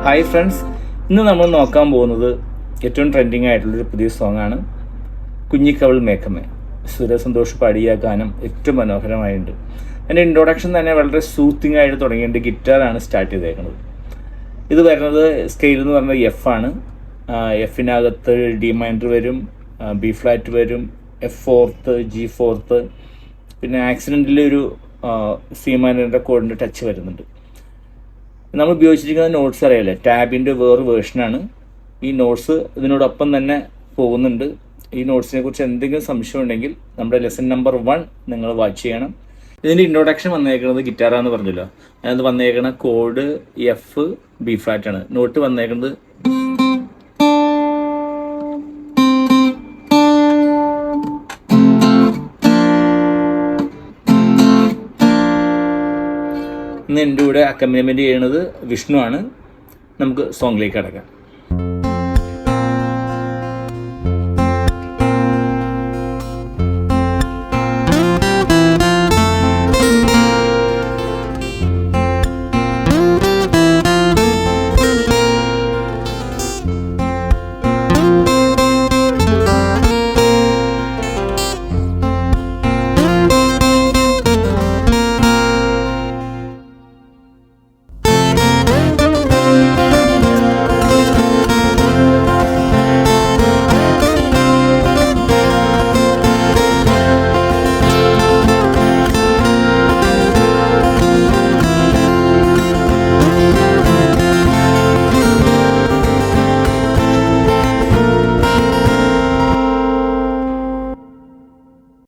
Hi friends, ഇന്ന് നമ്മൾ നോക്കാൻ പോകുന്നത് ഏറ്റവും ട്രെൻഡിങ് ആയിട്ടുള്ളൊരു പുതിയ സോങ്ങാണ് കുഞ്ഞിക്കവൾ മേഘമേ. സുരസന്തോഷ് പാടിയ ഗാനം ഏറ്റവും മനോഹരമായിട്ടുണ്ട്. അതിൻ്റെ ഇൻട്രൊഡക്ഷൻ തന്നെ വളരെ സൂത്തിങ് ആയിട്ട് തുടങ്ങിയിട്ട് ഗിറ്റാറാണ് സ്റ്റാർട്ട് ചെയ്തേക്കുന്നത്. ഇത് വരുന്നത് സ്കെയിൽ എന്ന് പറഞ്ഞാൽ എഫ് ആണ്. എഫിനകത്ത് ഡി മൈനർ വരും, ബി ഫ്ലാറ്റ് വരും, എഫ് ഫോർത്ത്, ജി ഫോർത്ത്, പിന്നെ ആക്സിഡൻ്റിൽ ഒരു സി മൈനറിൻ്റെ കോഡിൻ്റെ ടച്ച് വരുന്നുണ്ട്. നമ്മൾ ഉപയോഗിച്ചിരിക്കുന്ന നോട്ട്സ് അറിയാമല്ലേ, ടാബിൻ്റെ വേറെ വേർഷനാണ്. ഈ നോട്ട്സ് ഇതിനോടൊപ്പം തന്നെ പോകുന്നുണ്ട്. ഈ നോട്ട്സിനെ കുറിച്ച് എന്തെങ്കിലും സംശയം ഉണ്ടെങ്കിൽ നമ്മുടെ ലെസൺ നമ്പർ 1 നിങ്ങൾ വാച്ച് ചെയ്യണം. ഇതിൻ്റെ ഇൻട്രൊഡക്ഷൻ വന്നേക്കുന്നത് ഗിറ്റാറാന്ന് പറഞ്ഞല്ലോ. അതിനകത്ത് വന്നേക്കുന്ന കോഡ് എഫ് ബി ഫ്ലാറ്റ് ആണ്. നോട്ട് വന്നേക്കുന്നത് ഇന്ന് എൻ്റെ കൂടെ അക്കമ്പനിമെൻറ്റ് ചെയ്യുന്നത് വിഷ്ണു ആണ്. നമുക്ക് സോങ്ങിലേക്ക് കടക്കാം.